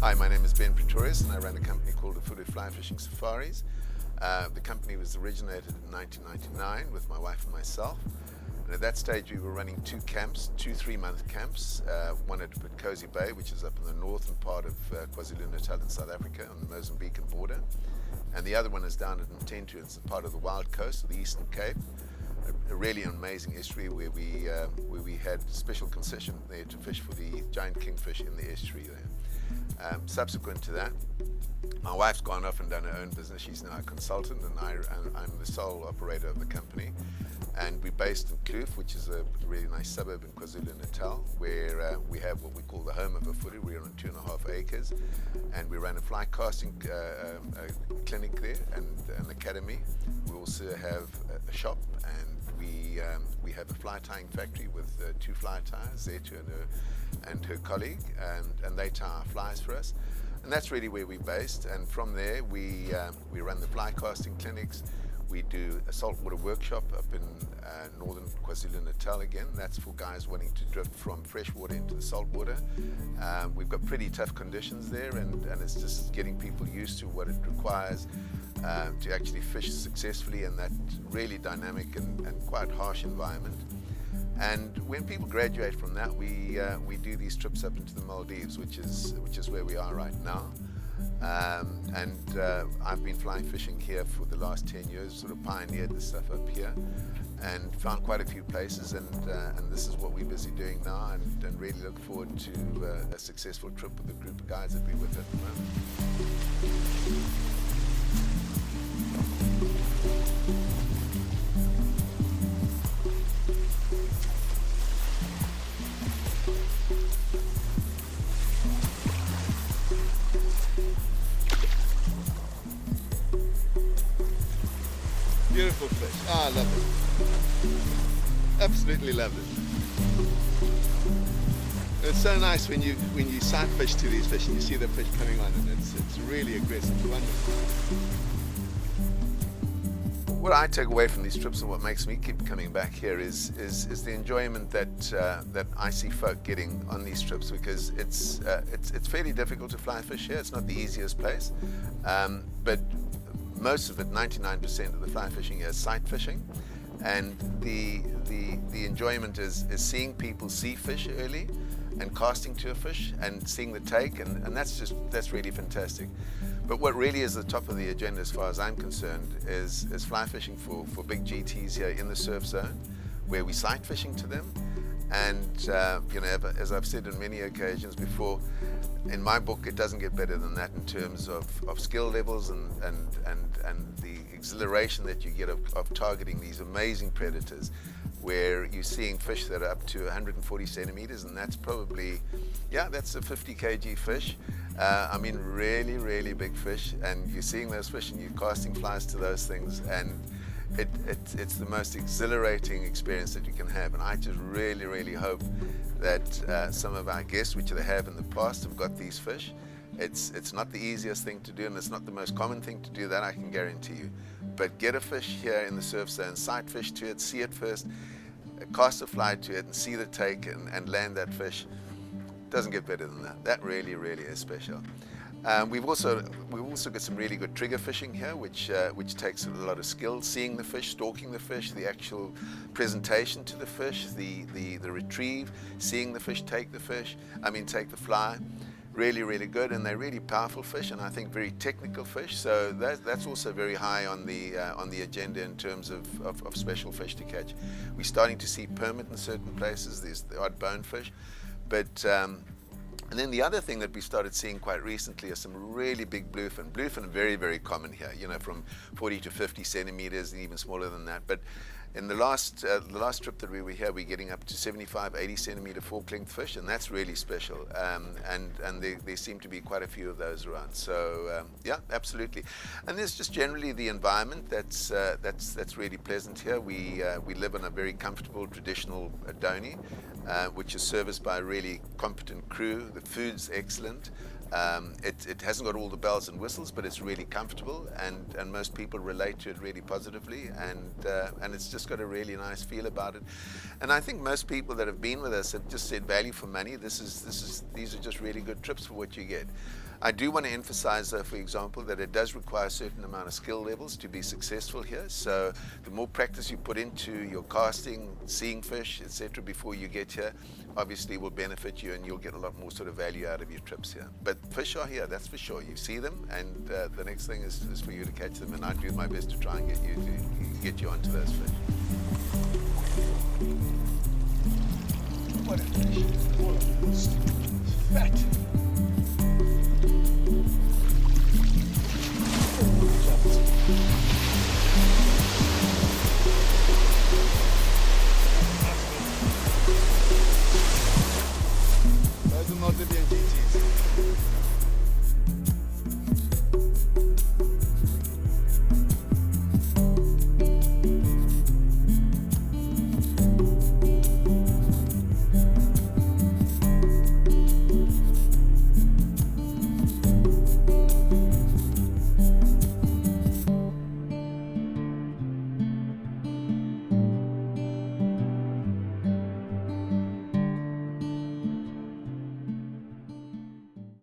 Hi, my name is Ben Pretorius and I run a company called Ufudu Fly Fishing Safaris. The company was originated in 1999 with my wife and myself. And at that stage we were running two camps, two 3-month camps, one at Cozy Bay, which is up in the northern part of KwaZulu-Natal in South Africa on the Mozambican border. And the other one is down at Mtentu, it's part of the Wild Coast of the Eastern Cape. A really amazing estuary where we had special concession there to fish for the giant kingfish in the estuary there. Subsequent to that, my wife's gone off and done her own business. She's now a consultant and I'm the sole operator of the company. And we're based in Kloof, which is a really nice suburb in KwaZulu-Natal, where we have what we call the home of Ufudu. We're on 2.5 acres, and we run a fly casting clinic there and an academy. We also have a shop, and we have a fly tying factory with 2 fly tyers, Zetu and her colleague, and they tie our flies for us. And that's really where we're based. And from there, we run the fly casting clinics. We do a saltwater workshop up in northern KwaZulu-Natal again. That's for guys wanting to drift from freshwater into the saltwater. We've got pretty tough conditions there, and it's just getting people used to what it requires to actually fish successfully in that really dynamic and quite harsh environment. And when people graduate from that, we do these trips up into the Maldives, which is where we are right now. I've been fly fishing here for the last 10 years, sort of pioneered the stuff up here and found quite a few places, and this is what we're busy doing now, and really look forward to a successful trip with the group of guys that we're with at the moment. Beautiful fish. Oh, I love it. Absolutely love it. It's so nice when you sight fish to these fish and you see the fish coming on, and it's really aggressive. It's wonderful. What I take away from these trips and what makes me keep coming back here is the enjoyment that I see folk getting on these trips, because it's fairly difficult to fly fish here. It's not the easiest place, but most of it, 99% of the fly fishing here is sight fishing, and the enjoyment is seeing people see fish early and casting to a fish and seeing the take, and that's really fantastic. But what really is the top of the agenda as far as I'm concerned is fly fishing for big GTs here in the surf zone, where we sight fishing to them. And as I've said on many occasions before, in my book it doesn't get better than that in terms of skill levels and the exhilaration that you get of targeting these amazing predators, where you're seeing fish that are up to 140 centimeters, and that's probably, that's a 50 kg fish. I mean, really, really big fish, and you're seeing those fish and you're casting flies to those things, and it's the most exhilarating experience that you can have. And I just really, really hope that some of our guests, which they have in the past, have got these fish. It's not the easiest thing to do, and it's not the most common thing to do, that I can guarantee you. But get a fish here in the surf zone, sight fish to it, see it first, cast a fly to it and see the take and land that fish. Doesn't get better than that. That really, really is special. We've also got some really good trigger fishing here, which takes a lot of skill. Seeing the fish, stalking the fish, the actual presentation to the fish, the retrieve, seeing the fish take the fly. Really, really good, and they're really powerful fish, and I think very technical fish. So that's also very high on the agenda in terms of special fish to catch. We're starting to see permit in certain places. There's the odd bonefish, but and then the other thing that we started seeing quite recently are some really big bluefin. Bluefin are very, very common here, from 40 to 50 centimeters and even smaller than that. But in the last trip that we were here, we're getting up to 75, 80 centimeter fork-length fish, and that's really special. And there seem to be quite a few of those around. So yeah, absolutely. And there's just generally the environment that's really pleasant here. We live in a very comfortable traditional adoni, which is serviced by a really competent crew. The food's excellent. It hasn't got all the bells and whistles, but it's really comfortable, and most people relate to it really positively, and it's just got a really nice feel about it. And I think most people that have been with us have just said value for money. These are just really good trips for what you get. I do want to emphasize, though, for example, that it does require a certain amount of skill levels to be successful here. So the more practice you put into your casting, seeing fish, etc., before you get here, obviously will benefit you, and you'll get a lot more sort of value out of your trips here. But fish are here, that's for sure. You see them, and the next thing is for you to catch them, and I do my best to try and get you onto those fish. What a fish. What a fat.